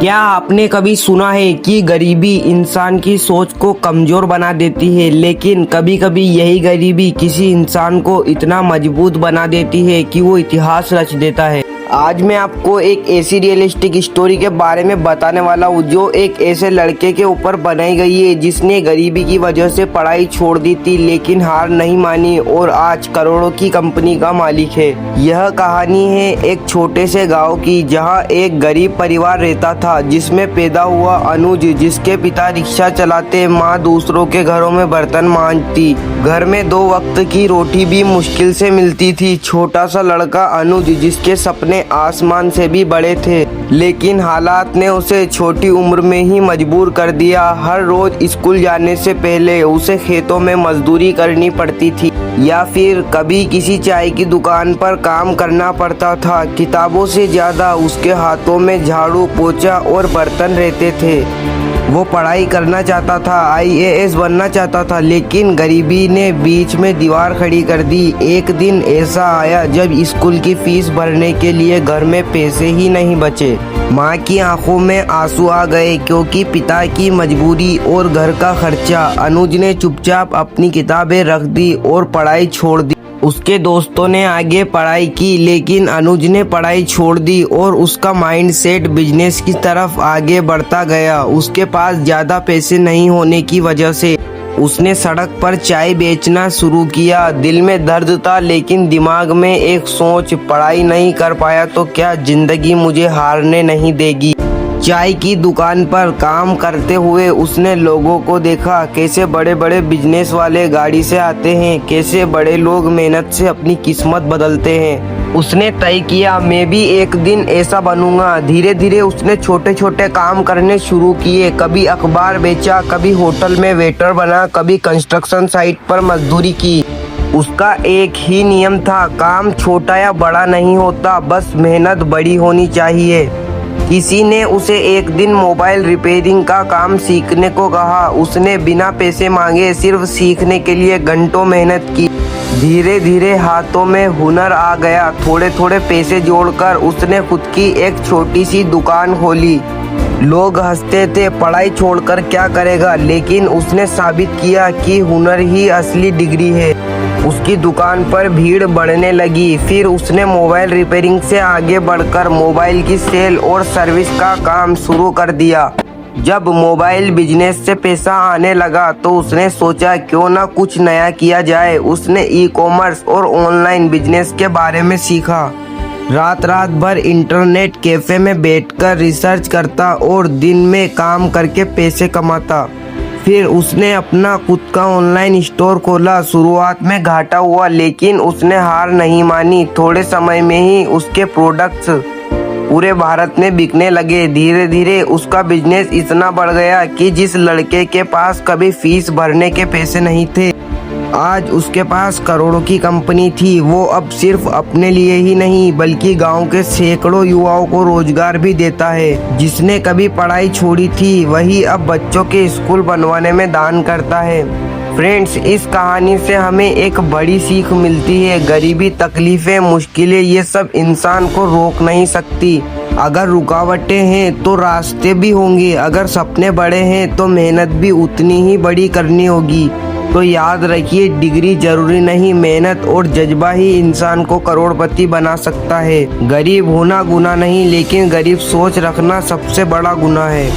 क्या आपने कभी सुना है कि गरीबी इंसान की सोच को कमजोर बना देती है, लेकिन कभी कभी यही गरीबी किसी इंसान को इतना मजबूत बना देती है कि वो इतिहास रच देता है। आज मैं आपको एक ऐसी रियलिस्टिक स्टोरी के बारे में बताने वाला हूँ जो एक ऐसे लड़के के ऊपर बनाई गई है जिसने गरीबी की वजह से पढ़ाई छोड़ दी थी, लेकिन हार नहीं मानी और आज करोड़ों की कंपनी का मालिक है। यह कहानी है एक छोटे से गांव की, जहां एक गरीब परिवार रहता था जिसमें पैदा हुआ अनुज, जिसके पिता रिक्शा चलाते, माँ दूसरों के घरों में बर्तन मांजती। घर में 2 वक्त की रोटी भी मुश्किल से मिलती थी। छोटा सा लड़का अनुज, जिसके सपने आसमान से भी बड़े थे, लेकिन हालात ने उसे छोटी उम्र में ही मजबूर कर दिया। हर रोज स्कूल जाने से पहले उसे खेतों में मजदूरी करनी पड़ती थी या फिर कभी किसी चाय की दुकान पर काम करना पड़ता था। किताबों से ज्यादा उसके हाथों में झाड़ू, पोछा और बर्तन रहते थे। वो पढ़ाई करना चाहता था, IAS बनना चाहता था, लेकिन गरीबी ने बीच में दीवार खड़ी कर दी। एक दिन ऐसा आया जब स्कूल की फीस भरने के लिए घर में पैसे ही नहीं बचे। माँ की आंखों में आंसू आ गए क्योंकि पिता की मजबूरी और घर का खर्चा। अनुज ने चुपचाप अपनी किताबें रख दी और पढ़ाई छोड़ दी। उसके दोस्तों ने आगे पढ़ाई की, लेकिन अनुज ने पढ़ाई छोड़ दी और उसका माइंड सेट बिजनेस की तरफ आगे बढ़ता गया। उसके पास ज्यादा पैसे नहीं होने की वजह से उसने सड़क पर चाय बेचना शुरू किया। दिल में दर्द था, लेकिन दिमाग में एक सोच, पढ़ाई नहीं कर पाया तो क्या जिंदगी मुझे हारने नहीं देगी। चाय की दुकान पर काम करते हुए उसने लोगों को देखा, कैसे बड़े बड़े बिजनेस वाले गाड़ी से आते हैं, कैसे बड़े लोग मेहनत से अपनी किस्मत बदलते हैं। उसने तय किया, मैं भी एक दिन ऐसा बनूंगा। धीरे धीरे उसने छोटे छोटे काम करने शुरू किए। कभी अखबार बेचा, कभी होटल में वेटर बना, कभी कंस्ट्रक्शन साइट पर मजदूरी की। उसका एक ही नियम था, काम छोटा या बड़ा नहीं होता, बस मेहनत बड़ी होनी चाहिए। किसी ने उसे एक दिन मोबाइल रिपेयरिंग का काम सीखने को कहा। उसने बिना पैसे मांगे सिर्फ सीखने के लिए घंटों मेहनत की। धीरे धीरे हाथों में हुनर आ गया। थोड़े थोड़े पैसे जोड़कर उसने खुद की एक छोटी सी दुकान खोली। लोग हंसते थे, पढ़ाई छोड़कर क्या करेगा, लेकिन उसने साबित किया कि हुनर ही असली डिग्री है। उसकी दुकान पर भीड़ बढ़ने लगी। फिर उसने मोबाइल रिपेयरिंग से आगे बढ़कर मोबाइल की सेल और सर्विस का काम शुरू कर दिया। जब मोबाइल बिजनेस से पैसा आने लगा तो उसने सोचा, क्यों ना कुछ नया किया जाए। उसने ई-कॉमर्स और ऑनलाइन बिजनेस के बारे में सीखा। रात रात भर इंटरनेट कैफे में बैठकर रिसर्च करता और दिन में काम करके पैसे कमाता। फिर उसने अपना खुद का ऑनलाइन स्टोर खोला। शुरुआत में घाटा हुआ, लेकिन उसने हार नहीं मानी। थोड़े समय में ही उसके प्रोडक्ट्स पूरे भारत में बिकने लगे। धीरे धीरे उसका बिजनेस इतना बढ़ गया कि जिस लड़के के पास कभी फीस भरने के पैसे नहीं थे, आज उसके पास करोड़ों की कंपनी थी। वो अब सिर्फ अपने लिए ही नहीं बल्कि गांव के सैकड़ों युवाओं को रोजगार भी देता है। जिसने कभी पढ़ाई छोड़ी थी वही अब बच्चों के स्कूल बनवाने में दान करता है। फ्रेंड्स, इस कहानी से हमें एक बड़ी सीख मिलती है। गरीबी, तकलीफें, मुश्किलें, ये सब इंसान को रोक नहीं सकती। अगर रुकावटें हैं तो रास्ते भी होंगे। अगर सपने बड़े हैं तो मेहनत भी उतनी ही बड़ी करनी होगी। तो याद रखिए, डिग्री जरूरी नहीं, मेहनत और जज्बा ही इंसान को करोड़पति बना सकता है। गरीब होना गुनाह नहीं, लेकिन गरीब सोच रखना सबसे बड़ा गुनाह है।